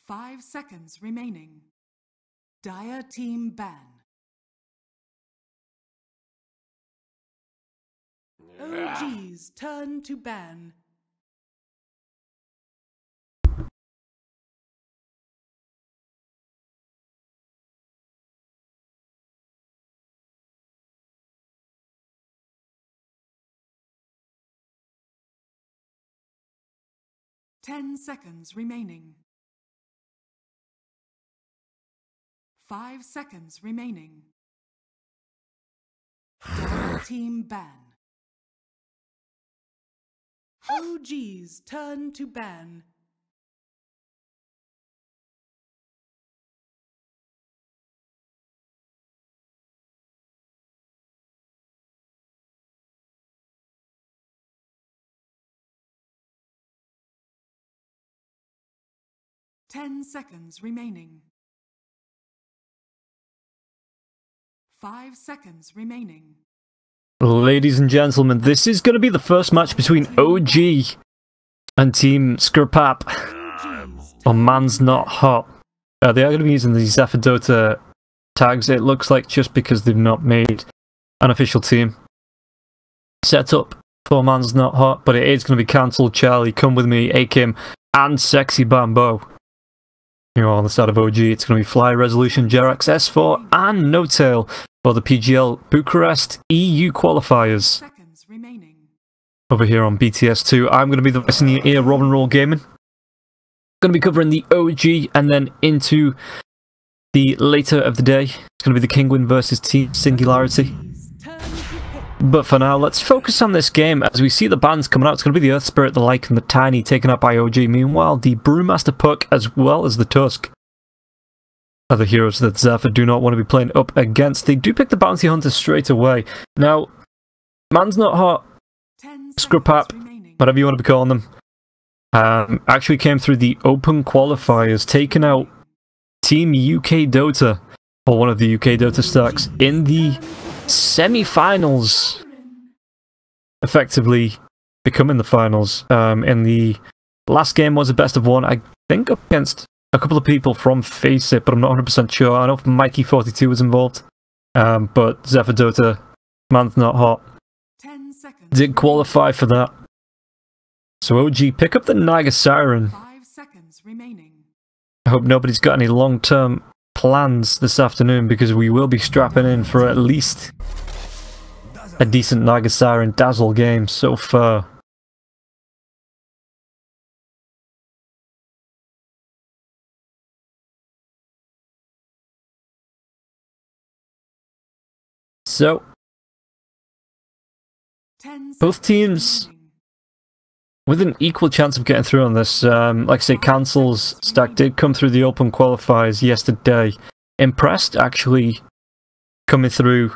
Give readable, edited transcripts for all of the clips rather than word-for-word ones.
5 seconds remaining. Dire team ban. OG's turn to ban. Ten seconds remaining. 5 seconds remaining. Dire team ban. OG's turn to ban. Ten seconds remaining. 5 seconds remaining. Ladies and gentlemen, this is going to be the first match between OG and Team Scrapap. Or Man's Not Hot. They are going to be using the ZephyrDota tags, it looks like, just because they've not made an official team set up for Man's Not Hot, but it is going to be Cancel, Charlie, Come With Me, Akim, and Sexy Bambo. You know, on the side of OG, it's going to be Fly, Resolution, Jerax, S4, and No Tail for the PGL Bucharest EU qualifiers. Over here on BTS2, I'm going to be the voice in your ear, Robin Roll Gaming. Going to be covering the OG and then into the later of the day. It's going to be the Kingwin versus Team Singularity. But for now, let's focus on this game as we see the bans coming out. It's going to be the Earth Spirit, the Lycan, and the Tiny taken out by OG. Meanwhile, the Brewmaster Puck as well as the Tusk are the heroes that Zephyr do not want to be playing up against. They do pick the Bounty Hunter straight away. Now, Man's Not Hot, Scrapap, whatever you want to be calling them, actually came through the open qualifiers, taking out Team UK Dota, or one of the UK Dota stacks, in the semi-finals, effectively becoming the finals. In the last game was a best of one, I think, up against a couple of people from Face It, but I'm not 100% sure. I know Mikey42 was involved, but ZephyrDota, Man's Not Hot, did qualify for that. So OG, pick up the Naga Siren. 5 seconds remaining. I hope nobody's got any long-term plans this afternoon, because we will be strapping in for at least a decent Naga Siren Dazzle game so far. So, both teams with an equal chance of getting through on this. Like I say, Cancel's stack did come through the open qualifiers yesterday. Impressed, actually, coming through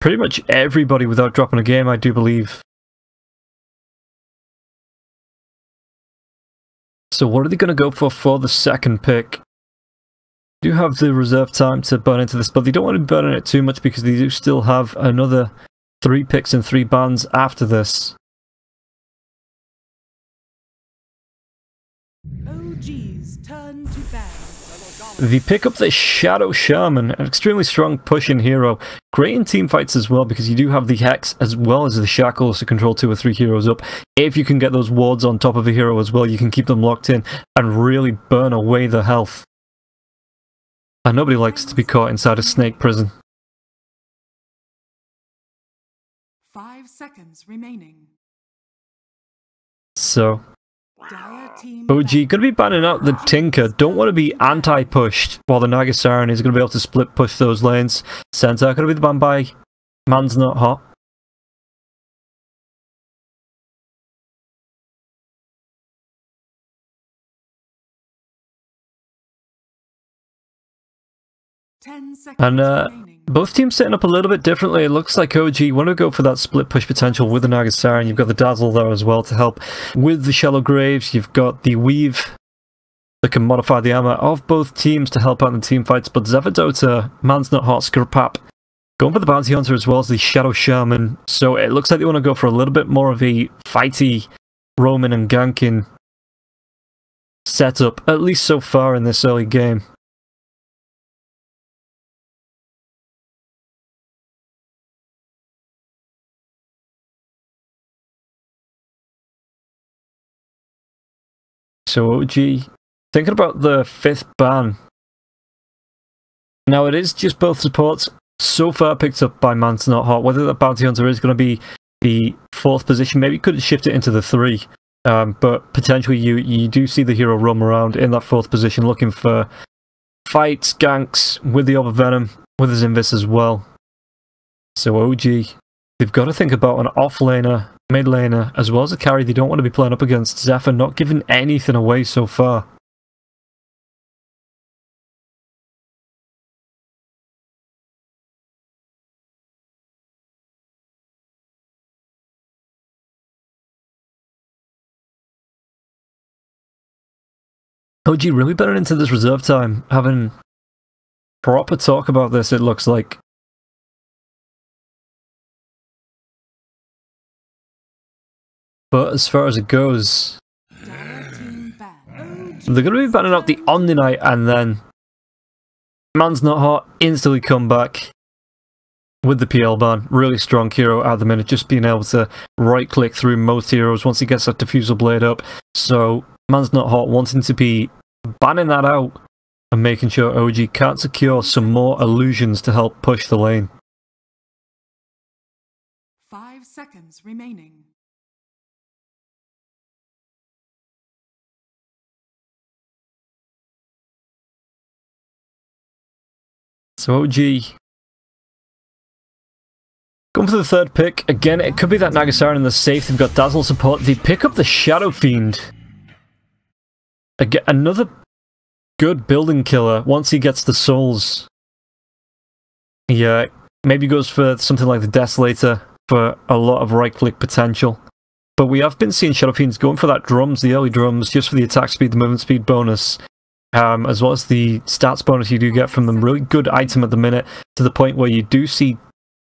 pretty much everybody without dropping a game, I do believe. So what are they going to go for the second pick? They do have the reserve time to burn into this, but they don't want to be burning it too much because they do still have another 3 picks and 3 bans after this. OG's turn to ban. They pick up the Shadow Shaman, an extremely strong pushing hero. Great in team fights as well, because you do have the Hex as well as the Shackles to control 2 or 3 heroes up. If you can get those wards on top of a hero as well, you can keep them locked in and really burn away the health. And nobody likes to be caught inside a snake prison. 5 seconds remaining. So, OG going to be banning out the Tinker. Don't want to be anti-pushed, while the Naga Siren is going to be able to split push those lanes. Centaur going to be the ban by Man's Not Hot. And both teams setting up a little bit differently. It looks like OG want to go for that split push potential with the Naga Siren. You've got the Dazzle there as well to help with the Shallow Graves. You've got the Weave that can modify the armor of both teams to help out in the team fights. But ZephyrDota, Man's Not Hot, Scrapap going for the Bounty Hunter as well as the Shadow Shaman. So it looks like they want to go for a little bit more of a fighty roaming and ganking setup, at least so far in this early game. So OG, thinking about the 5th ban. Now it is just both supports so far picked up by Man's Not Hot. Whether that Bounty Hunter is going to be the 4th position, maybe could shift it into the 3. But potentially you do see the hero roam around in that 4th position looking for fights, ganks with the Overvenom, with his Invis as well. So OG, they've got to think about an off-laner, mid-laner, as well as a carry they don't want to be playing up against. Zephyr not giving anything away so far. OG really better into this reserve time, having proper talk about this, it looks like. But as far as it goes, they're going to be banning out the Omni Knight, and then Man's Not Hot instantly come back with the PL ban. Really strong hero at the minute, just being able to right click through most heroes once he gets that Diffusal Blade up. So Man's Not Hot wanting to be banning that out and making sure OG can't secure some more illusions to help push the lane. 5 seconds remaining. So OG going for the 3rd pick. Again, it could be that Nagasaran in the safe. They've got Dazzle support. They pick up the Shadow Fiend. Again, another good building killer once he gets the souls. Yeah, maybe goes for something like the Desolator for a lot of right-click potential. But we have been seeing Shadow Fiends going for that drums, the early drums, just for the attack speed, the movement speed bonus. As well as the stats bonus you do get from them. Really good item at the minute, to the point where you do see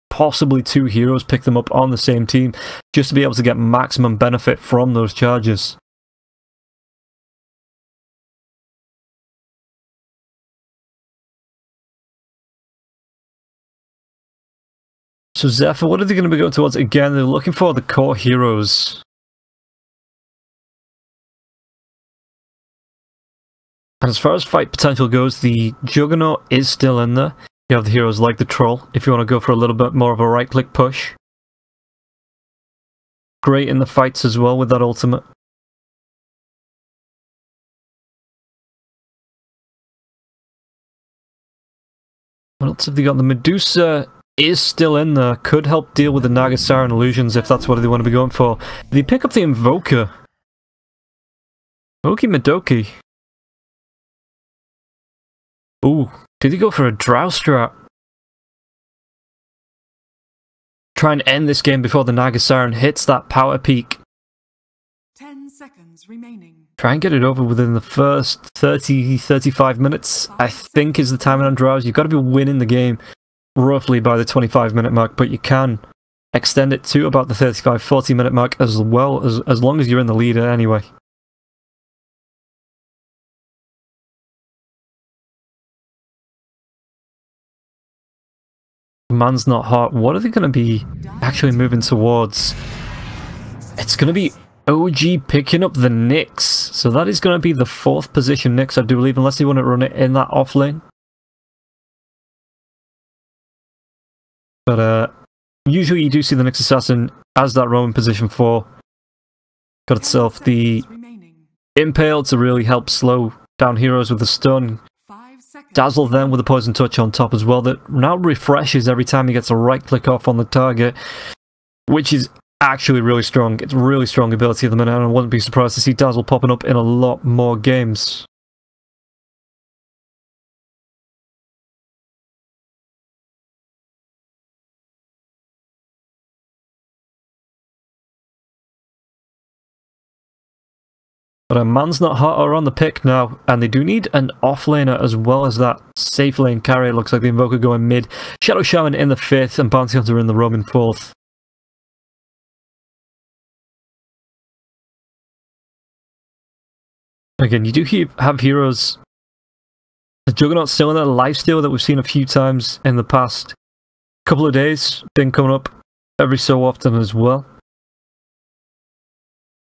possibly 2 heroes pick them up on the same team, just to be able to get maximum benefit from those charges. So Zephyr, what are they going to be going towards? Again, they're looking for the core heroes. And as far as fight potential goes, the Juggernaut is still in there. You have the heroes like the Troll, if you want to go for a little bit more of a right-click push. Great in the fights as well with that ultimate. What else have they got? The Medusa is still in there. Could help deal with the Nagasaran illusions if that's what they want to be going for. They pick up the Invoker. Okie Madoki. Ooh, did he go for a Drow strat? Try and end this game before the Nagasaran hits that power peak. 10 seconds remaining. Try and get it over within the first 30-35 minutes, I think is the timing on Drows. You've got to be winning the game roughly by the 25-minute mark, but you can extend it to about the 35-40 minute mark as well, as long as you're in the leader anyway. Man's Not Hot. What are they going to be actually moving towards? It's going to be OG picking up the Nyx. So that is going to be the 4th position Nyx, I do believe, unless they want to run it in that off lane. But usually you do see the Nyx Assassin as that roaming position 4. Got itself the Impale to really help slow down heroes with the stun. Dazzle then with a Poison Touch on top as well, that now refreshes every time he gets a right click off on the target, which is actually really strong. It's a really strong ability at the minute, and I wouldn't be surprised to see Dazzle popping up in a lot more games. But Man's Not Hot are on the pick now, and they do need an offlaner as well as that safe lane carry. It looks like the Invoker going mid, Shadow Shaman in the 5th, and Bounty Hunter in the roaming 4th. Again, you do have heroes. The Juggernaut's still in that lifesteal that we've seen a few times in the past couple of days. Been coming up every so often as well.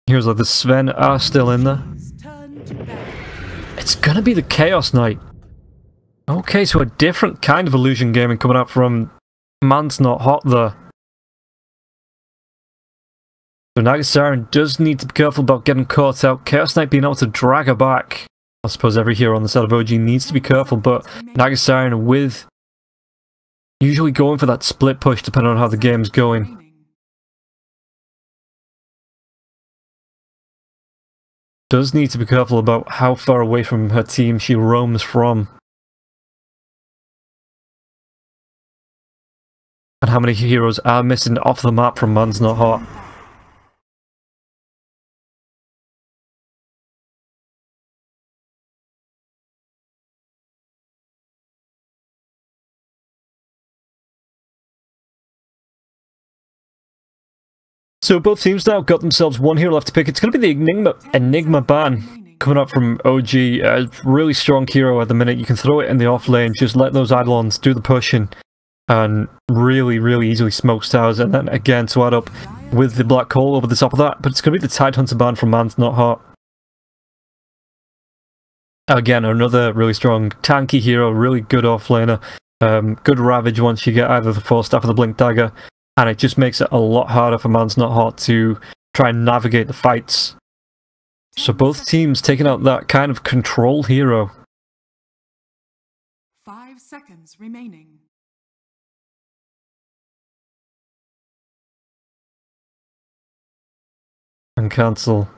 Heroes like the Sven are still in there. It's gonna be the Chaos Knight. Okay, so a different kind of illusion gaming coming out from Man's Not Hot there. So Nagasiren does need to be careful about getting caught out. Chaos Knight being able to drag her back. I suppose every hero on the side of OG needs to be careful, but Nagasiren with usually going for that split push depending on how the game's going. Does need to be careful about how far away from her team she roams from. And how many heroes are missing off the map from Man's Not Hot. So both teams now got themselves one hero left to pick. It's going to be the Enigma ban coming up from OG. A really strong hero at the minute. You can throw it in the off lane, just let those Eidolons do the pushing, and really, really easily smoke stars. And then again to add up with the Black Hole over the top of that. But it's going to be the Tidehunter ban from Man's Not Hot. Again, another really strong tanky hero, really good off laner. Good Ravage once you get either the Force Staff or the Blink Dagger. And it just makes it a lot harder for Man's Not Hot to try and navigate the fights. So both teams taking out that kind of control hero. 5 seconds remaining. And cancel.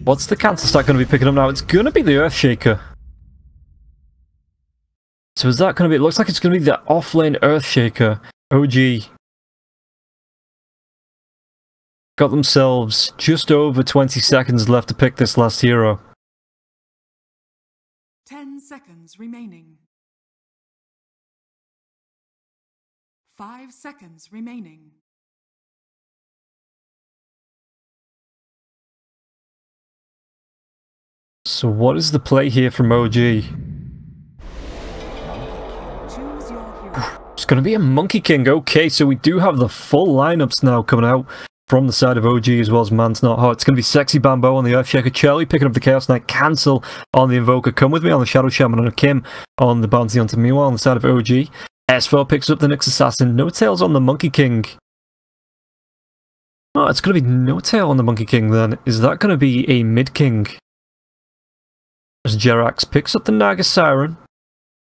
What's the cancel stack going to be picking up now? It's going to be the Earthshaker. So is that going to be... It looks like it's going to be the offlane Earthshaker. OG got themselves just over 20 seconds left to pick this last hero. 10 seconds remaining. 5 seconds remaining. So what is the play here from OG? It's going to be a Monkey King. Okay, so we do have the full lineups now coming out from the side of OG as well as Man's Not Hot. It's going to be Sexy Bambo on the Earthshaker, Charlie picking up the Chaos Knight, Cancel on the Invoker, Come With Me on the Shadow Shaman, and Kim on the Bounty Hunter. Meanwhile, on the side of OG, S4 picks up the Nyx Assassin, No Tails on the Monkey King. Oh, it's going to be No Tail on the Monkey King then. Is that going to be a Mid King? As Jerax picks up the Naga Siren.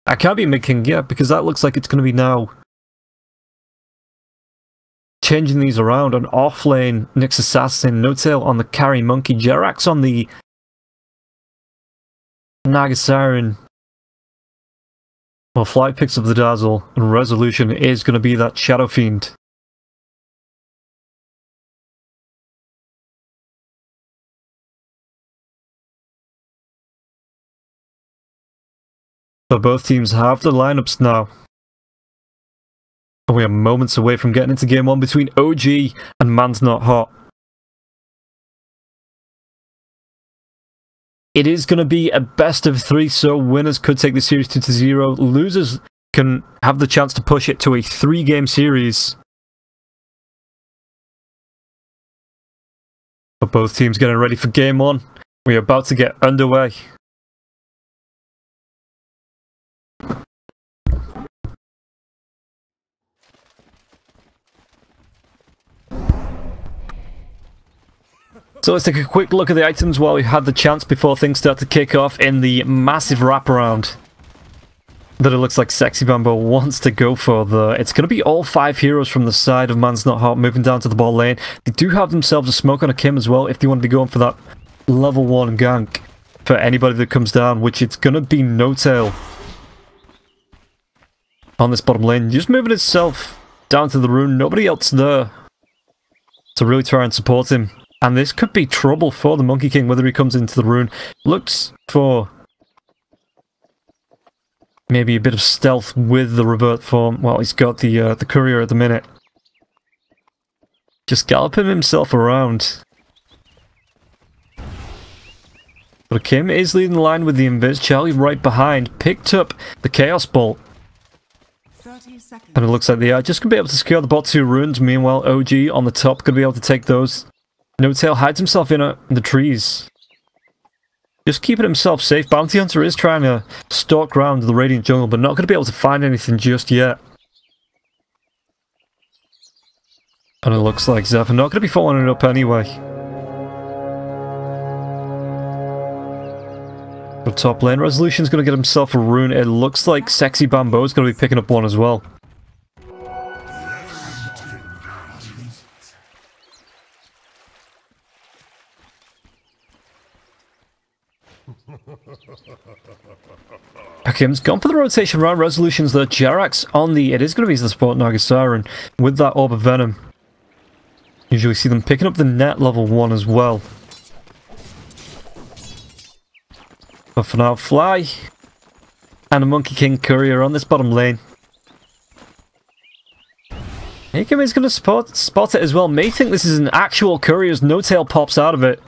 I can't be Mid King yet because that looks like it's going to be now changing these around. An off-lane Nyx Assassin, No Tail on the carry Monkey, Jerax on the Naga Siren. Well, Flight picks up the Dazzle, and Resolution is going to be that Shadow Fiend. So both teams have the lineups now. And we are moments away from getting into game one between OG and Man's Not Hot. It is going to be a best of 3, so winners could take the series 2-0. Losers can have the chance to push it to a 3-game series. But both teams getting ready for game one. We are about to get underway. So let's take a quick look at the items while we had the chance before things start to kick off in the massive wraparound that it looks like Sexy Bambo wants to go for there. It's going to be all 5 heroes from the side of Man's Not Hot moving down to the ball lane. They do have themselves a smoke on a Kim as well if they want to be going for that level 1 gank for anybody that comes down, which it's going to be No Tail on this bottom lane. Just moving itself down to the rune. Nobody else there to really try and support him. And this could be trouble for the Monkey King, whether he comes into the rune. Looks for maybe a bit of stealth with the revert form. Well, he's got the courier at the minute. Just galloping himself around. But Kim is leading the line with the invis. Charlie right behind. Picked up the Chaos Bolt. 30 seconds. And it looks like they are just going to be able to secure the bot 2 runes. Meanwhile, OG on the top going to be able to take those. No-Tail hides himself in the trees. Just keeping himself safe. Bounty Hunter is trying to stalk around the Radiant Jungle, but not going to be able to find anything just yet. And it looks like Zephyr not going to be following it up anyway. The top lane, Resolution's going to get himself a rune. It looks like Sexy Bamboo is going to be picking up one as well. Hakim's gone for the rotation round. Resolution's there. Jarax on the... It is going to be the support Nagasiren with that Orb of Venom. Usually see them picking up the net level 1 as well. But for now, Fly and a Monkey King Courier on this bottom lane. Hakim is going to spot it as well. May think this is an actual Courier as No-Tail pops out of it.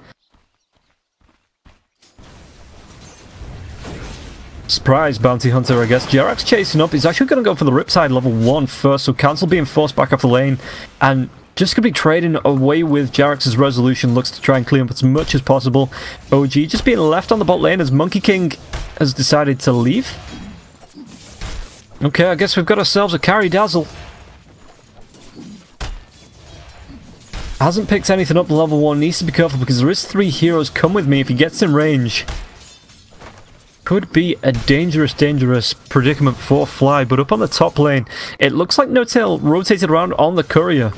Surprise Bounty Hunter, I guess. Jarax chasing up. He's actually going to go for the Riptide level 1 first, so Cancel being forced back off the lane. And just going to be trading away with Jarax's Resolution. Looks to try and clean up as much as possible. OG just being left on the bot lane as Monkey King has decided to leave. Okay, I guess we've got ourselves a carry Dazzle. Hasn't picked anything up level 1. Needs to be careful because there is 3 heroes. Come with me if he gets in range. Could be a dangerous predicament for Fly, but up on the top lane, it looks like No-Tail rotated around on the Courier.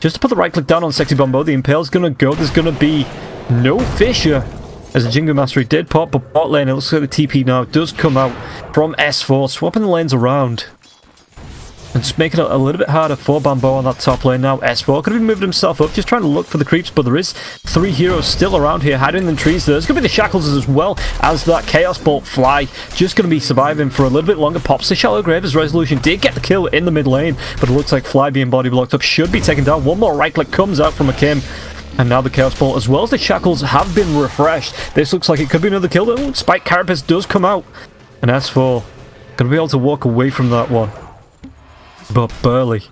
Just to put the right click down on Sexy Bumbo, the Impale's gonna go. There's gonna be no Fissure, as the Jingo Mastery did pop, but bot lane, it looks like the TP now does come out from S4, swapping the lanes around. And just making it a little bit harder for Bambo on that top lane now. S4 could have moved himself up, just trying to look for the creeps, but there is 3 heroes still around here, hiding in the trees. There's going to be the Shackles as well as that Chaos Bolt. Fly just going to be surviving for a little bit longer. Pops the Shallow Grave as Resolution did get the kill in the mid lane, but it looks like Fly being body blocked up should be taken down. One more right click comes out from Akim. And now the Chaos Bolt, as well as the Shackles, have been refreshed. This looks like it could be another kill. Ooh, Spike Carapace does come out. And S4 going to be able to walk away from that one. But barely.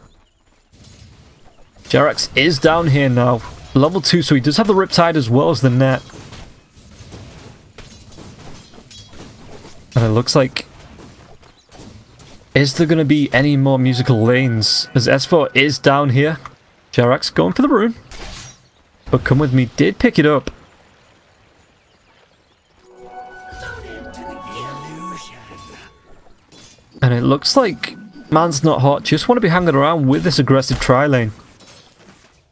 Jarax is down here now. Level 2, so he does have the Riptide as well as the net. And it looks like... Is there going to be any more musical lanes? As S4 is down here. Jarax going for the rune. But Come With Me did pick it up. And it looks like... Man's Not Hot just want to be hanging around with this aggressive tri-lane.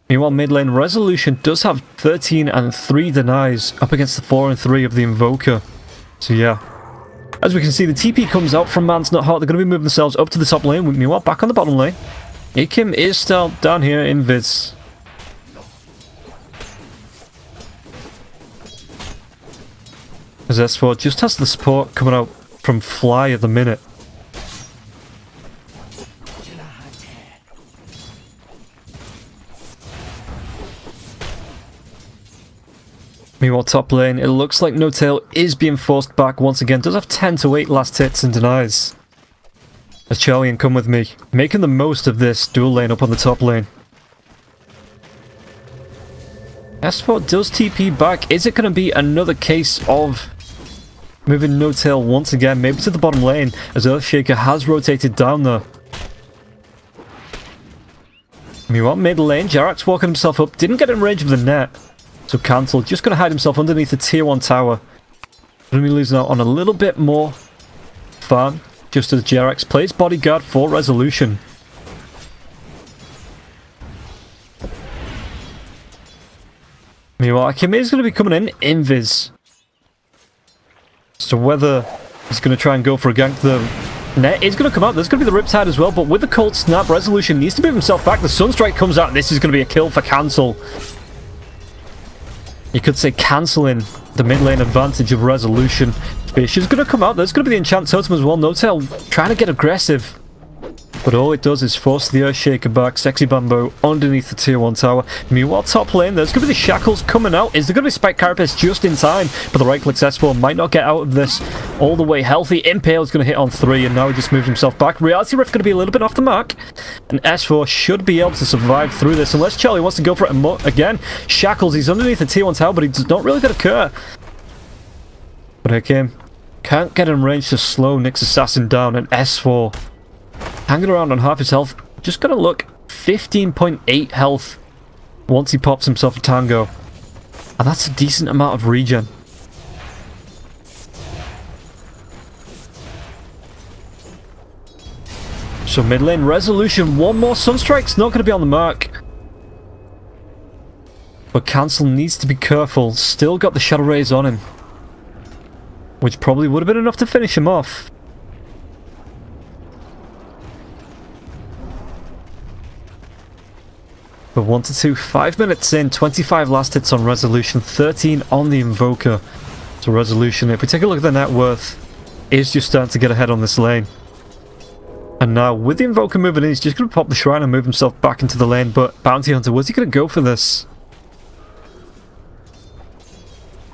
Meanwhile, mid lane, Resolution does have 13 and 3 denies up against the 4 and 3 of the Invoker. So yeah. As we can see, the TP comes out from Man's Not Hot. They're going to be moving themselves up to the top lane. Meanwhile, back on the bottom lane. Akim is still down here in Viz. As S4 just has the support coming out from Fly at the minute. Meanwhile, top lane, it looks like No-Tail is being forced back once again. Does have 10 to 8 last hits and denies. As Charlie and Come With Me, making the most of this dual lane up on the top lane. S4 does TP back. Is it going to be another case of moving No-Tail once again, maybe to the bottom lane, as Earthshaker has rotated down there. Meanwhile, mid lane, Jarax walking himself up, didn't get in range of the net. So Cancel, just going to hide himself underneath the tier 1 tower. Going to be losing out on a little bit more farm, just as Jarax plays bodyguard for Resolution. Meanwhile, Akim is going to be coming in Invis. So whether he's going to try and go for a gank, the net is going to come out. There's going to be the Riptide as well, but with the Cold Snap, Resolution needs to move himself back. The Sunstrike comes out, and this is going to be a kill for Cancel. You could say cancelling the mid lane advantage of Resolution. Fish is going to come out. There's going to be the Enchant Totem as well. No-Tail trying to get aggressive. But all it does is force the Earthshaker back. Sexy Bamboo underneath the tier 1 tower. Meanwhile, top lane, there's going to be the Shackles coming out. Is there going to be Spike Carapace just in time? But the right click S4 might not get out of this all the way healthy. Impale is going to hit on 3, and now he just moved himself back. Reality Rift going to be a little bit off the mark. And S4 should be able to survive through this, unless Charlie wants to go for it again. Shackles, he's underneath the tier 1 tower, but he's not really going to occur. But again, can't get in range to slow Nick's assassin down, and S4 hanging around on half his health. Just gonna look, 15.8 health once he pops himself a tango. And that's a decent amount of regen. So mid lane, Resolution, one more Sunstrike's not gonna be on the mark. But Cancel needs to be careful, still got the Shadow Rays on him. Which probably would have been enough to finish him off. But 1 to 2, 5 minutes in, 25 last hits on Resolution, 13 on the Invoker. So Resolution, if we take a look at the net worth, is just starting to get ahead on this lane. And now, with the Invoker moving in, he's just going to pop the Shrine and move himself back into the lane. But Bounty Hunter, where's he going to go for this?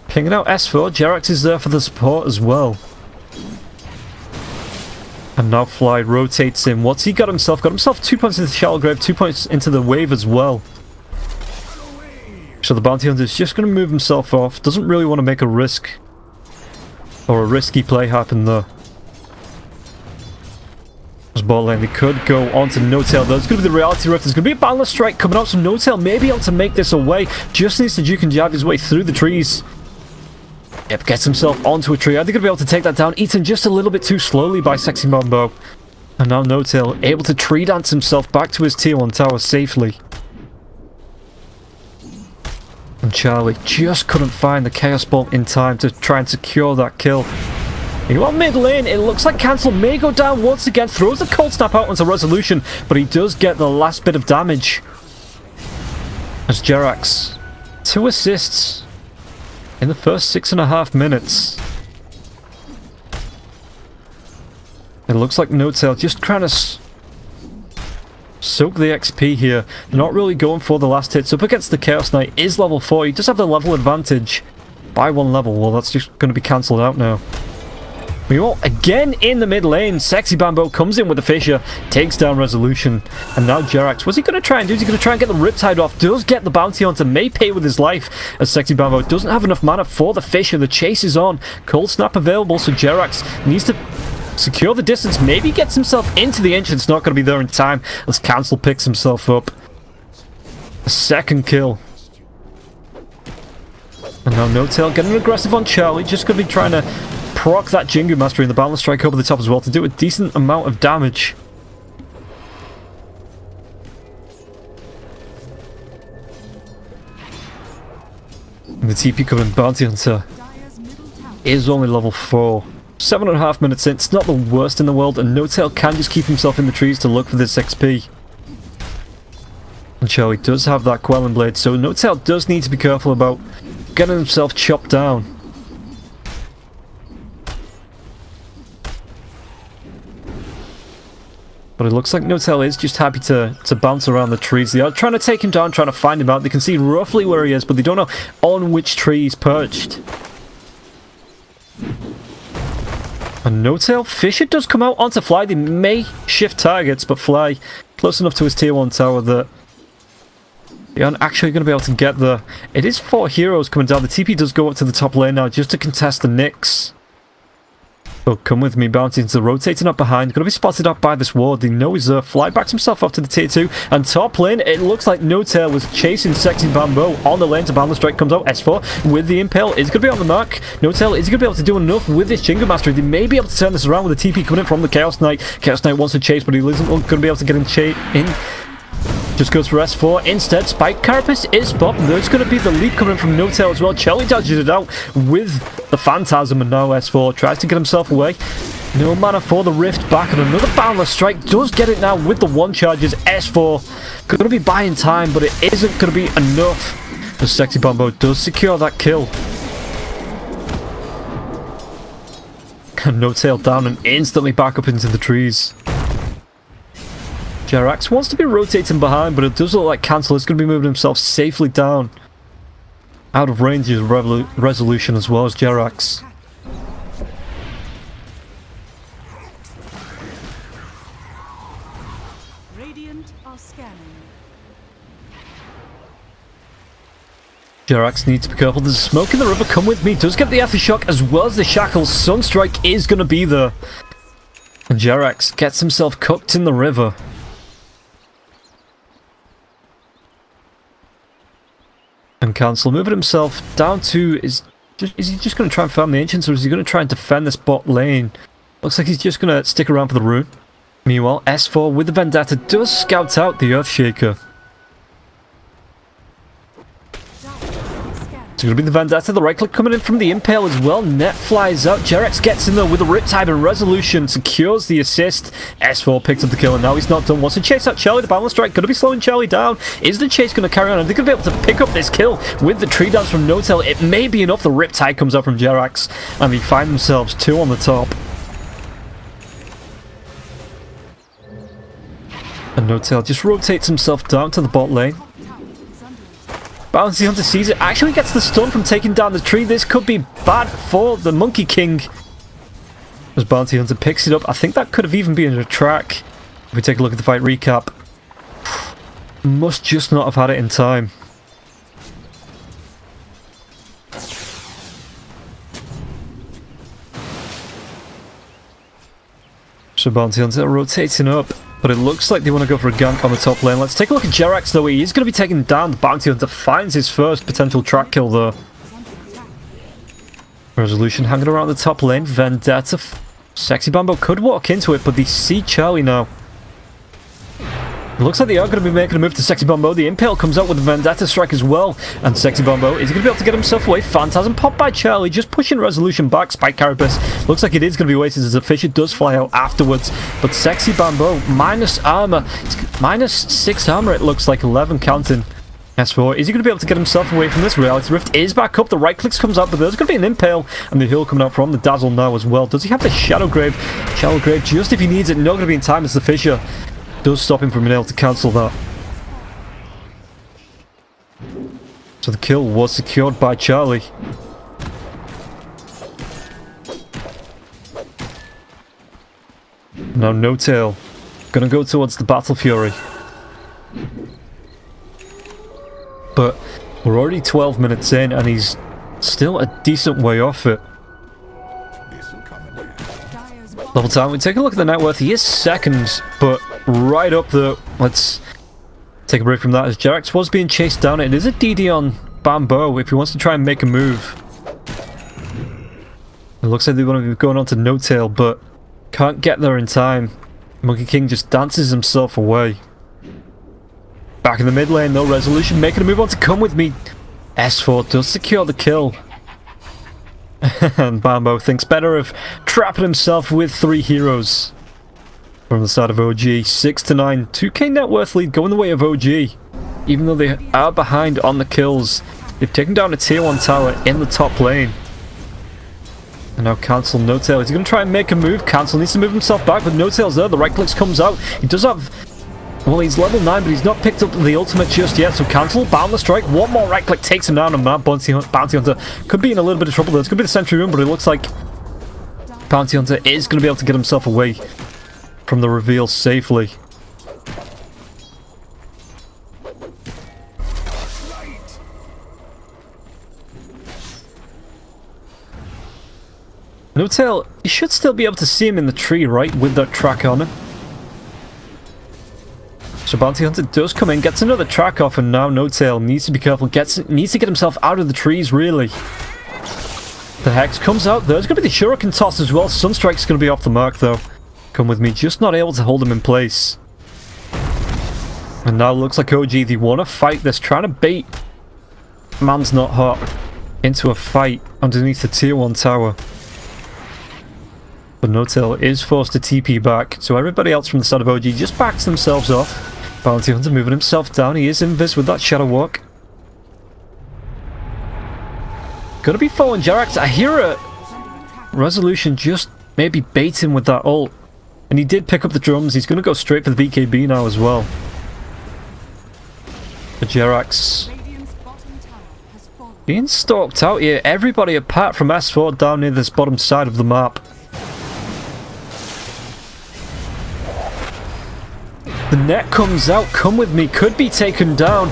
Pinging out S4, Jerax is there for the support as well. And now Fly rotates in. What's he got himself? Got himself 2 points into the Shallow Grave, 2 points into the Wave as well. So the Bounty Hunter is just going to move himself off. Doesn't really want to make a risk. Or a risky play happen though. As bot lane, they could go on to No-Tail. There's going to be the Reality Rift. There's going to be a Boundless Strike coming out. So No-Tail may be able to make this away. Just needs to juke and jab his way through the trees. Yep, gets himself onto a tree. Are they going to be able to take that down? Eaten just a little bit too slowly by Sexy Bamboo. And now No-Tail able to tree dance himself back to his tier 1 tower safely. And Charlie just couldn't find the Chaos Bolt in time to try and secure that kill. Meanwhile, mid lane, it looks like Cancel may go down once again. Throws the Cold Snap out onto Resolution, but he does get the last bit of damage. As Jerax, 2 assists in the first 6.5 minutes. It looks like No-Tail just trying to soak the XP here. Not really going for the last hits. Up against the Chaos Knight is level 4. He does have the level advantage by 1 level. Well, that's just going to be cancelled out now. Meanwhile, again in the mid lane, Sexy Bamboo comes in with the Fissure, takes down Resolution, and now Jerax, what's he going to try and do? Is he going to try and get the Riptide off? Does get the Bounty Hunter, may pay with his life, as Sexy Bamboo doesn't have enough mana for the Fissure. The chase is on, Cold Snap available, so Jerax needs to secure the distance, maybe gets himself into the entrance, not going to be there in time, as Cancel picks himself up. A second kill. And now No-Tail getting aggressive on Charlie, just going to be trying to proc that Jingu Mastery and the Boundless Strike over the top as well to do a decent amount of damage. And the TP coming Bounty Hunter is only level 4. 7.5 minutes in, it's not the worst in the world, and No-Tail can just keep himself in the trees to look for this XP. And Charlie does have that Quelling Blade, so No-Tail does need to be careful about getting himself chopped down. But it looks like No-Tail is just happy to bounce around the trees. They are trying to take him down, trying to find him out. They can see roughly where he is, but they don't know on which tree he's perched. And No-Tail, Fissure does come out onto Fly. They may shift targets, but Fly close enough to his tier 1 tower that they aren't actually going to be able to get there. It is 4 heroes coming down. The TP does go up to the top lane now just to contest the Nyx. So come with me, Bounty Hunter rotating up behind. Going to be spotted up by this ward. They know he's there. Fly backs himself up to the tier 2. And top lane, it looks like No-Tail was chasing Sexy Bamboo on the lane to Boundless Strike. Comes out S4 with the Impale. Is going to be on the mark. No-Tail is going to be able to do enough with this Jingu Mastery. They may be able to turn this around with the TP coming in from the Chaos Knight. Chaos Knight wants to chase, but he isn't going to be able to get in. Just goes for S4 instead. Spike Carapace is spot. There's going to be the leap coming from No-Tail as well. Charlie dodges it out with the Phantasm, and now S4 tries to get himself away. No mana for the Rift back, and another Boundless Strike does get it now with the 1 charges. S4 going to be buying time, but it isn't going to be enough. The Sexy Bamboo does secure that kill. And No-Tail down and instantly back up into the trees. Jerax wants to be rotating behind, but it does look like Cancel is going to be moving himself safely down. Out of range is Resolution as well as Jerax. Radiant are scanning. Jerax needs to be careful. There's a smoke in the river. Come with me. Does get the aftershock as well as the shackles. Sunstrike is going to be there. And Jerax gets himself cooked in the river. And Cancel moving himself down to... Is he just going to try and farm the Ancients, or is he going to try and defend this bot lane? Looks like he's just going to stick around for the rune. Meanwhile, S4 with the Vendetta does scout out the Earthshaker. It's going to be the Vendetta, the right click coming in from the Impale as well. Net flies out. Jerax gets in there with a Riptide and Resolution secures the assist. S4 picks up the kill and now he's not done. Wants to chase out Charlie. The Balance Strike going to be slowing Charlie down. Is the chase going to carry on? Are they going to be able to pick up this kill with the tree dance from No-Tail? It may be enough. The Riptide comes out from Jerax and they find themselves 2 on the top. And No-Tail just rotates himself down to the bot lane. Bounty Hunter sees it, actually gets the stun from taking down the tree. This could be bad for the Monkey King. As Bounty Hunter picks it up, I think that could have even been a track. If we take a look at the fight recap, must just not have had it in time. So Bounty Hunter rotating up. But it looks like they want to go for a gank on the top lane. Let's take a look at Jerax though. He is going to be taken down. The Bounty Hunter finds his first potential track kill there. Resolution hanging around the top lane. Vendetta. Sexy Bambo could walk into it, but they see Charlie now. It looks like they are going to be making a move to Sexy Bambo. The Impale comes out with the Vendetta strike as well. And Sexy Bambo is going to be able to get himself away. Phantasm popped by Charlie, just pushing Resolution back. Spike Carapace looks like it is going to be wasted as the Fisher does fly out afterwards. But Sexy Bambo, minus armor. Minus 6 armor, it looks like 11 counting. S4, is he going to be able to get himself away from this? Reality Rift is back up. The right clicks comes out, but there's going to be an Impale. And the heal coming out from the Dazzle now as well. Does he have the Shadow Grave? Shadow Grave just if he needs it. Not going to be in time as the Fisher does stop him from being able to cancel that. So the kill was secured by Charlie. Now No-Tail gonna go towards the Battle Fury. But we're already 12 minutes in and he's still a decent way off it. Level time, we take a look at the net worth. He is second, but right up there. Let's take a break from that as Jerax was being chased down. It is a DD on Bambo if he wants to try and make a move. It looks like they want to be going on to No-Tail, but can't get there in time. Monkey King just dances himself away. Back in the mid lane, no Resolution making a move on to Come With Me. S4 does secure the kill. And Bambo thinks better of trapping himself with 3 heroes. From the side of OG, 6-9, 2k net worth lead going the way of OG. Even though they are behind on the kills, they've taken down a tier 1 tower in the top lane. And now Cancel, No-Tail. Is he going to try and make a move? Cancel needs to move himself back, but No-Tail's there. The right clicks comes out. He does have... Well, he's level 9, but he's not picked up the ultimate just yet. So Cancel, Boundless Strike, one more right click takes him down, and Bounty Hunter could be in a little bit of trouble there. It's going to be the Sentry Rune, but it looks like Bounty Hunter is going to be able to get himself away from the reveal safely. No-Tail, you should still be able to see him in the tree, right, with that track on him. So Bounty Hunter does come in, gets another track off, and now No-Tail needs to be careful, needs to get himself out of the trees, really. The Hex comes out, there's going to be the Shuriken toss as well. Sunstrike's going to be off the mark, though. Come With Me, just not able to hold him in place. And now looks like OG, they want to fight this, trying to bait Man's Not Hot into a fight underneath the tier 1 tower. But No-Tail is forced to TP back, so everybody else from the side of OG just backs themselves off. Bounty Hunter moving himself down, he is invis with that Shadow Walk. Gonna be following Jerax. I hear a Resolution just maybe baiting with that ult. And he did pick up the drums. He's going to go straight for the BKB now as well. But Jerax being stalked out here. Everybody apart from S4 down near this bottom side of the map. The net comes out. Come with me. Could be taken down.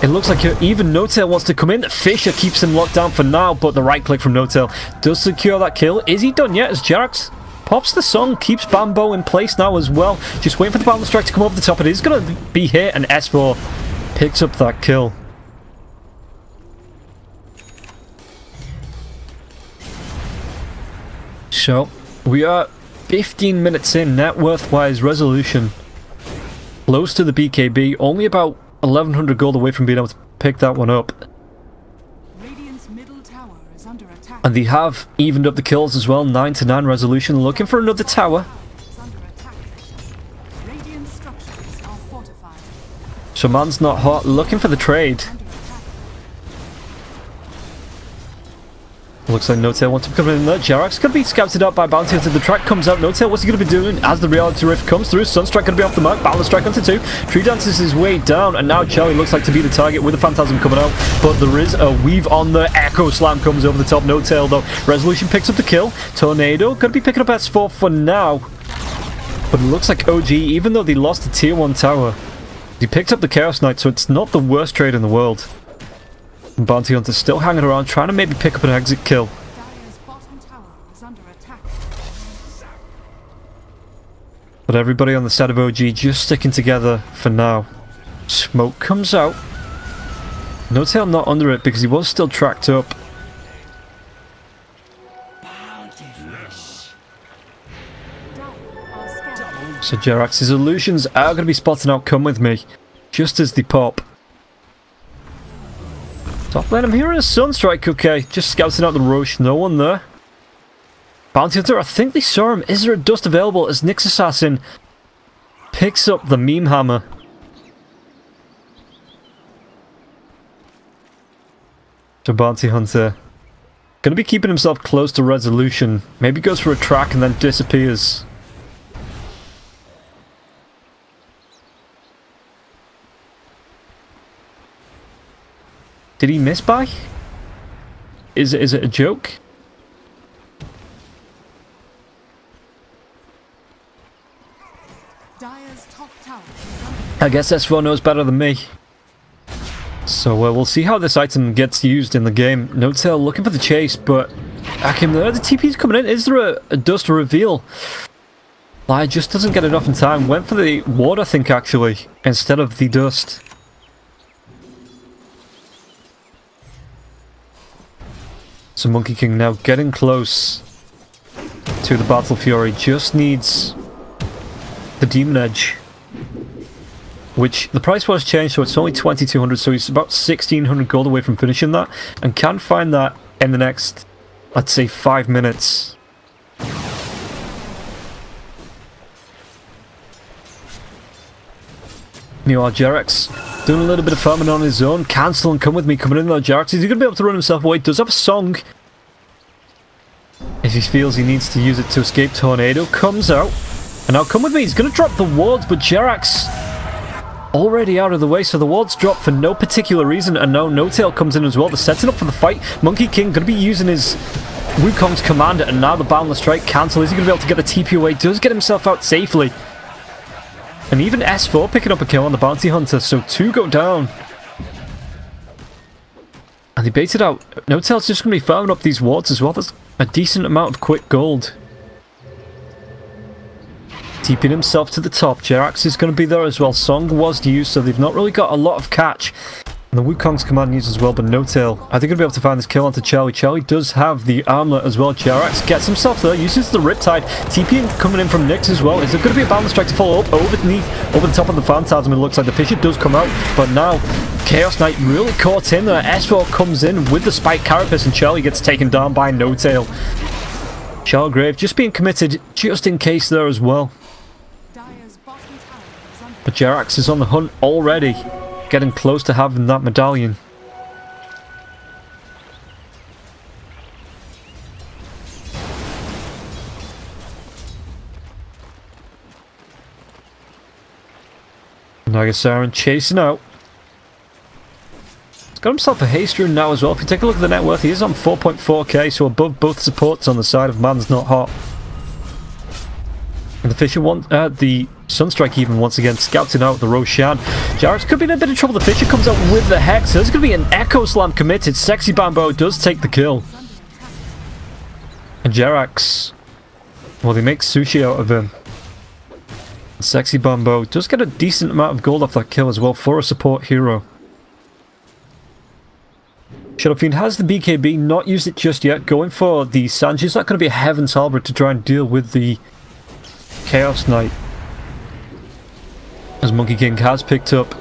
It looks like even No-Tail wants to come in. Fisher keeps him locked down for now, but the right click from No-Tail does secure that kill. Is he done yet? As Jerax pops the song, keeps Bambo in place now as well. Just waiting for the balance strike to come over the top. It is going to be hit, and S4 picks up that kill. So, we are 15 minutes in, net worth-wise resolution. Close to the BKB, only about 1100 gold away from being able to pick that one up. Radiant's middle tower is under attack. And they have evened up the kills as well, 9-9 resolution, looking for another tower. Radiant structures are fortified. So man's not hot, looking for the trade. Looks like No-Tail wants to come in there. Jerax going to be scouted out by Bounty Hunter. The track comes out. No-Tail, what's he going to be doing as the reality rift comes through? Sunstrike going to be off the mark. Balance strike onto 2. Tree dances his way down, and now Charlie looks like to be the target with the Phantasm coming out. But there is a weave on the Echo Slam comes over the top. No-Tail though. Resolution picks up the kill. Tornado going to be picking up S4 for now. But it looks like OG, even though they lost the tier 1 tower, he picked up the Chaos Knight, so it's not the worst trade in the world. And Bounty Hunter still hanging around, trying to maybe pick up an exit kill. Dire's bottom tower is under attack. But everybody on the side of OG just sticking together for now. Smoke comes out. No-Tail not under it because he was still tracked up. So Jerax's illusions are going to be spotting out. Come with me. Just as they pop. Top lane, I'm hearing a Sunstrike, okay. Just scouting out the Roche, no one there. Bounty Hunter, I think they saw him. Is there a dust available as Nyx Assassin picks up the meme hammer? So Bounty Hunter gonna be keeping himself close to resolution. Maybe goes for a track and then disappears. Did he miss by? Is it a joke? Dire's top tower. I guess S4 knows better than me. So we'll see how this item gets used in the game. No-Tail looking for the chase, but Akim there. The TP's coming in. Is there a dust reveal? Lie just doesn't get it off in time. Went for the ward, I think, actually, instead of the dust. So Monkey King now getting close to the Battle Fury. Just needs the Demon Edge, which the price was changed, so it's only 2200, so he's about 1600 gold away from finishing that, and can find that in the next, let's say, 5 minutes. Meanwhile, Jerax doing a little bit of farming on his own. Cancel and come with me, coming in there. Jerax, is he going to be able to run himself away? Does have a song. If he feels he needs to use it to escape, Tornado comes out. And now come with me, he's going to drop the wards, but Jerax already out of the way, so the wards drop for no particular reason, and now No-Tail comes in as well. They're setting up for the fight. Monkey King going to be using his Wukong's commander, and now the Boundless Strike cancel. Is he going to be able to get the TP away? Does get himself out safely. And even S4 picking up a kill on the Bounty Hunter, so 2 go down. And they baited out. No-Tail's just going to be farming up these wards as well. That's a decent amount of quick gold. Keeping himself to the top. Jerax is going to be there as well. Song was used, so they've not really got a lot of catch. And the Wukong's command used as well, but No-Tail, are they going to be able to find this kill onto Charlie? Charlie does have the armlet as well. Jerax gets himself there, uses the Riptide. TP coming in from Nyx as well. Is there going to be a balance strike to follow up over the top of the Phantasm? It looks like the Fisher does come out, but now Chaos Knight really caught in there. S4 comes in with the Spike Carapace, and Charlie gets taken down by No-Tail. Chargrave just being committed just in case there as well. But Jerax is on the hunt already, getting close to having that medallion. Nagasaran chasing out. He's got himself a haste rune now as well. If you take a look at the net worth, he is on 4.4k, so above both supports on the side of Man's Not Hot. And the Fisher the Sunstrike even once again scouting out the Roshan. Jarex could be in a bit of trouble. The Fisher comes out with the Hex. There's going to be an Echo Slam committed. Sexy Bambo does take the kill. And Jarex, well, they make sushi out of him. Sexy Bambo does get a decent amount of gold off that kill as well for a support hero. Shadow Fiend has the BKB, not used it just yet. Going for the Sanji. It's not going to be a Heaven's Halberd to try and deal with the Chaos Knight. As Monkey King has picked up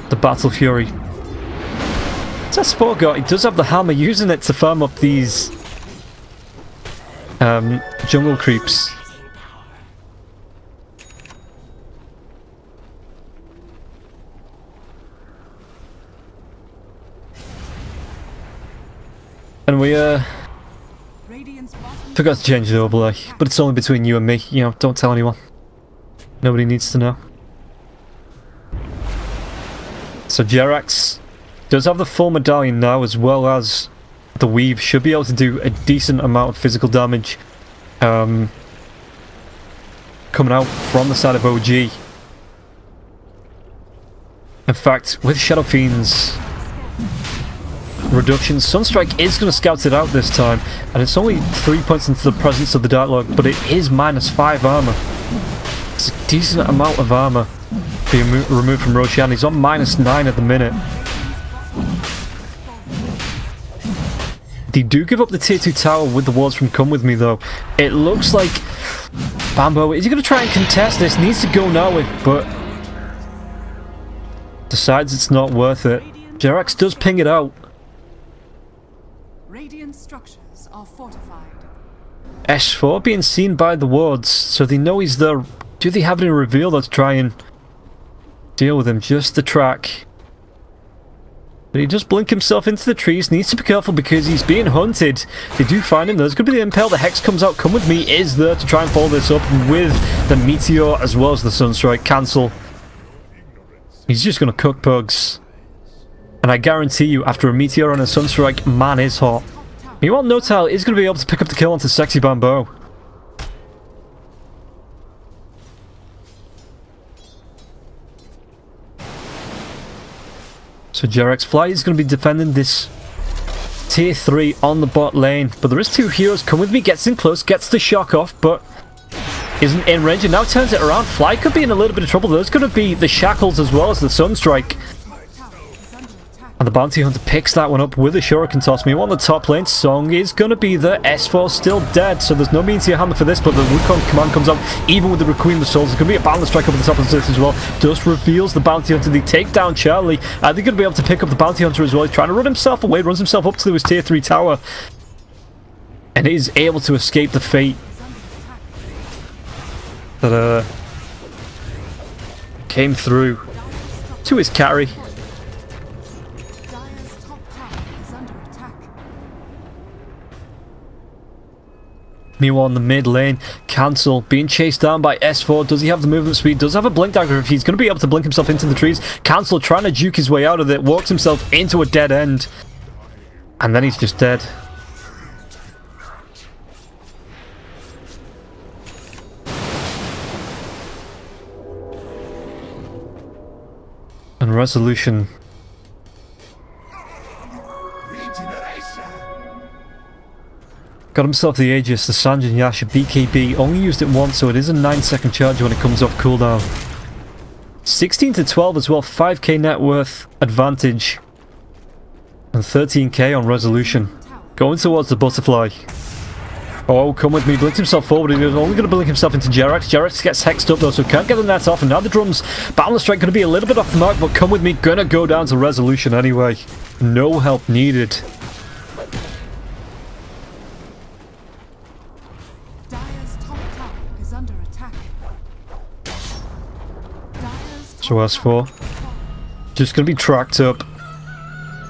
the Battle Fury. What's S4 got? He does have the hammer, using it to farm up these jungle creeps. And we forgot to change the overlay, but it's only between you and me. You know, don't tell anyone. Nobody needs to know. So Jarex does have the full medallion now, as well as the weave. Should be able to do a decent amount of physical damage coming out from the side of OG. In fact, with Shadow Fiend's reduction, Sunstrike is going to scout it out this time, and it's only 3 points into the presence of the Dark Lord, but it is -5 armor. It's a decent amount of armor being removed from Roshan. He's on -9 at the minute. They do give up the tier 2 tower with the wards from Come With Me though. It looks like Bambo is going to try and contest this, needs to go now with, but decides it's not worth it. Jarex does ping it out. Radiant structures are fortified. S4 being seen by the wards, so they know he's there. Do they have any reveal though to try and deal with him? Just the track. But he does blink himself into the trees. Needs to be careful because he's being hunted. They do find him. There's going to be the Impale. The Hex comes out. Come With Me is there to try and follow this up with the Meteor as well as the Sunstrike. Cancel. He's just going to cook pugs. And I guarantee you, after a Meteor and a Sunstrike, man is hot. Meanwhile, Notile is going to be able to pick up the kill onto Sexy Bambo. So Jarex Fly is going to be defending this tier 3 on the bot lane. But there is 2 heroes. Come With Me gets in close, gets the shock off, but isn't in range and now turns it around. Fly could be in a little bit of trouble. There's going to be the Shackles as well as the Sunstrike. And the Bounty Hunter picks that one up with a Shuriken Toss. Meanwhile, on the top lane, Song is going to be the S4 still dead. So there's no Meteor Hammer for this, but the Wukong command comes out. Even with the Requiem of Souls, there's going to be a Balance Strike up at the top of this as well. Dust reveals the Bounty Hunter. They take down Charlie. They're going to be able to pick up the Bounty Hunter as well. He's trying to run himself away, runs himself up to his tier 3 tower. And is able to escape the fate that came through to his carry. Meanwhile, in the mid lane, Cancel being chased down by S4. Does he have the movement speed? Does have a blink dagger if he's going to be able to blink himself into the trees. Cancel trying to juke his way out of it, walks himself into a dead end. And then he's just dead. And Resolution got himself the Aegis, the Sanjin Yasha BKB, only used it once, so it is a 9-second charge when it comes off cooldown. 16 to 12 as well, 5k net worth advantage, and 13k on Resolution. Going towards the Butterfly. Oh, Come With Me, blinked himself forward, he was only going to blink himself into Jarex. Jarex gets hexed up though, so can't get the net off, and now the drums, Balance Strike going to be a little bit off the mark, but Come With Me going to go down to Resolution anyway. No help needed. So S4 just going to be tracked up.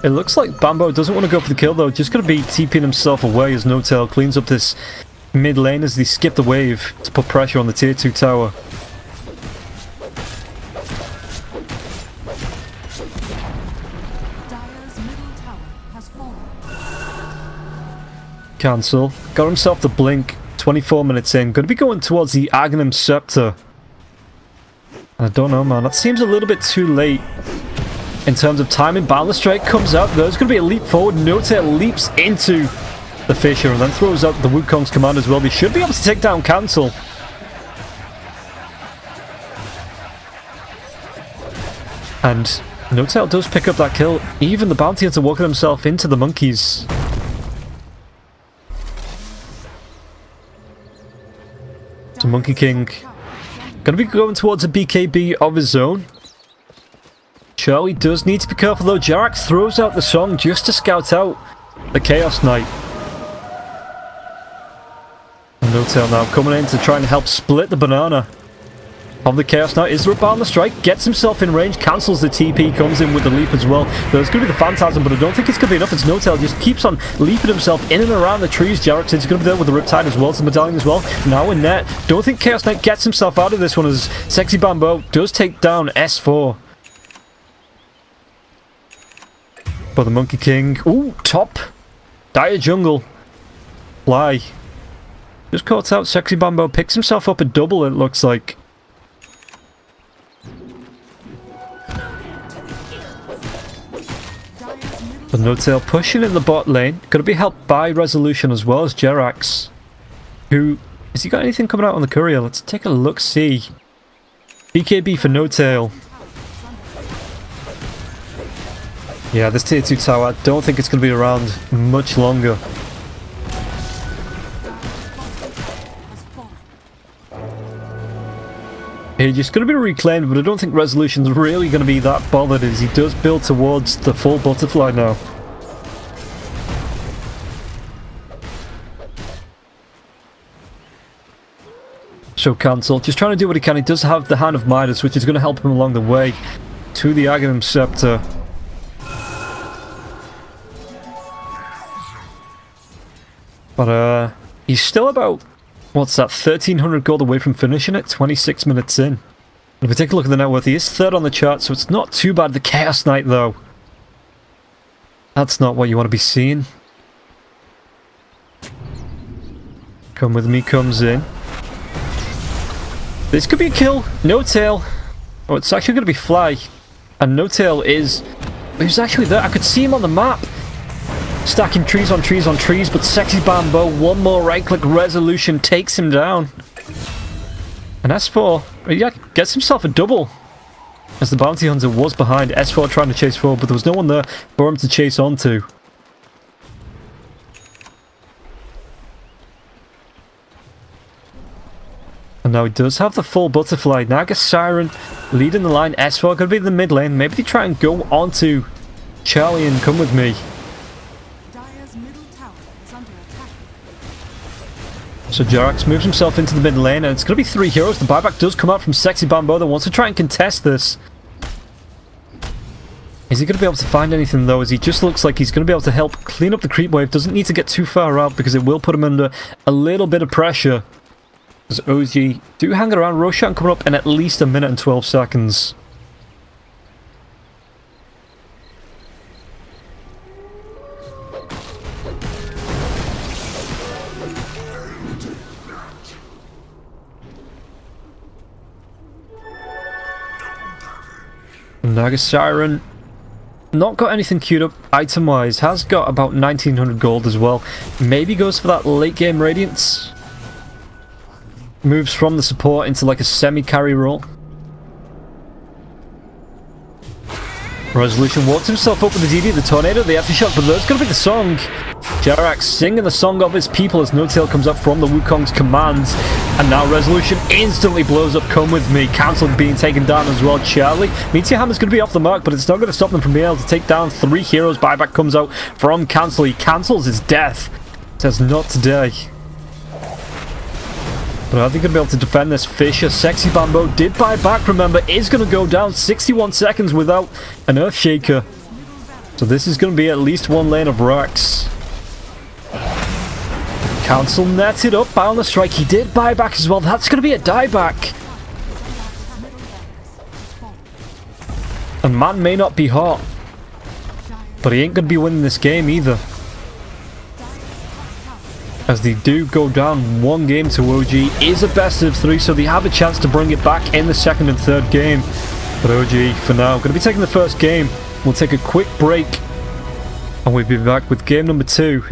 It looks like Bambo doesn't want to go for the kill though, just going to be TPing himself away as Notale cleans up this mid lane as they skip the wave to put pressure on the tier 2 tower. Cancel. Got himself the blink. 24 minutes in. Going to be going towards the Aghanim Scepter. I don't know, man. That seems a little bit too late in terms of timing. Boundless Strike comes out. There's going to be a leap forward. No-Tail leaps into the Fissure and then throws out the Wukong's command as well. They should be able to take down Cancel. And No-Tail does pick up that kill. Even the Bounty Hunter walking himself into the monkeys. So Monkey King going to be going towards a BKB of his own. Charlie does need to be careful though. Jarax throws out the song just to scout out the Chaos Knight. And No-Tail now coming in to try and help split the banana of the Chaos Knight. Is there a Boundless Strike? Gets himself in range, cancels the TP, comes in with the leap as well. There's going to be the Phantasm, but I don't think it's going to be enough. It's No-Tail just keeps on leaping himself in and around the trees. Jarax is going to be there with the Riptide as well, the Medallion as well. Now in net. Don't think Chaos Knight gets himself out of this one as Sexy Bambo does take down S4. But the Monkey King, ooh, top. Dire Jungle. Fly. Just caught out. Sexy Bambo picks himself up a double, it looks like. But No-Tail pushing in the bot lane. Going to be helped by Resolution as well as Jerax. Who... Has he got anything coming out on the courier? Let's take a look-see. BKB for No-Tail. Yeah, this tier 2 tower, I don't think it's going to be around much longer. He's going to be reclaimed, but I don't think Resolution's really going to be that bothered as he does build towards the full butterfly now. So Cancel, just trying to do what he can. He does have the Hand of Midas, which is going to help him along the way to the Aghanim Scepter. But he's still about... What's that? 1,300 gold away from finishing it. 26 minutes in. And if we take a look at the net worth, he is third on the chart, so it's not too bad. The Chaos Knight, though. That's not what you want to be seeing. Come With Me comes in. This could be a kill. No-Tail. Oh, it's actually going to be Fly. And No-Tail is... He's actually there. I could see him on the map. Stacking trees on trees on trees, but Sexy Bambo, one more right-click Resolution takes him down. And S4, yeah, gets himself a double. As the Bounty Hunter was behind, S4 trying to chase forward, but there was no one there for him to chase onto. And now he does have the full butterfly. Naga Siren leading the line. S4 going to be in the mid lane. Maybe they try and go onto Charlie and Come With Me. So Jarax moves himself into the mid lane, and it's going to be 3 heroes. The buyback does come out from Sexy Bambo that wants to try and contest this. Is he going to be able to find anything though, as he just looks like he's going to be able to help clean up the creep wave. Doesn't need to get too far out because it will put him under a little bit of pressure. As OG do hang around. Roshan coming up in at least 1 minute and 12 seconds. Naga Siren, not got anything queued up item-wise, has got about 1900 gold as well. Maybe goes for that late-game Radiance. Moves from the support into like a semi-carry role. Resolution walks himself up with the DD, the Tornado, the Aftershock, but there's going to be the song. Jarax singing the song of his people as No-Tail comes up from the Wukong's commands. And now Resolution instantly blows up Come With Me. Cancel being taken down as well. Charlie. Meteor Hammer's going to be off the mark, but it's not going to stop them from being able to take down 3 heroes. Buyback comes out from Cancel. He cancels his death. Says not today. But are they going to be able to defend this? Fissure, Sexy Bambo did buy back, remember, is going to go down 61 seconds without an Earthshaker. So this is going to be at least 1 lane of racks. Council netted up, Boundless Strike, he did buy back as well. That's going to be a dieback. And man may not be hot, but he ain't going to be winning this game either. as they do go down 1 game to OG. Is a best of 3, so they have a chance to bring it back in the 2nd and 3rd game. But OG, for now, going to be taking the 1st game. We'll take a quick break, and we'll be back with game number 2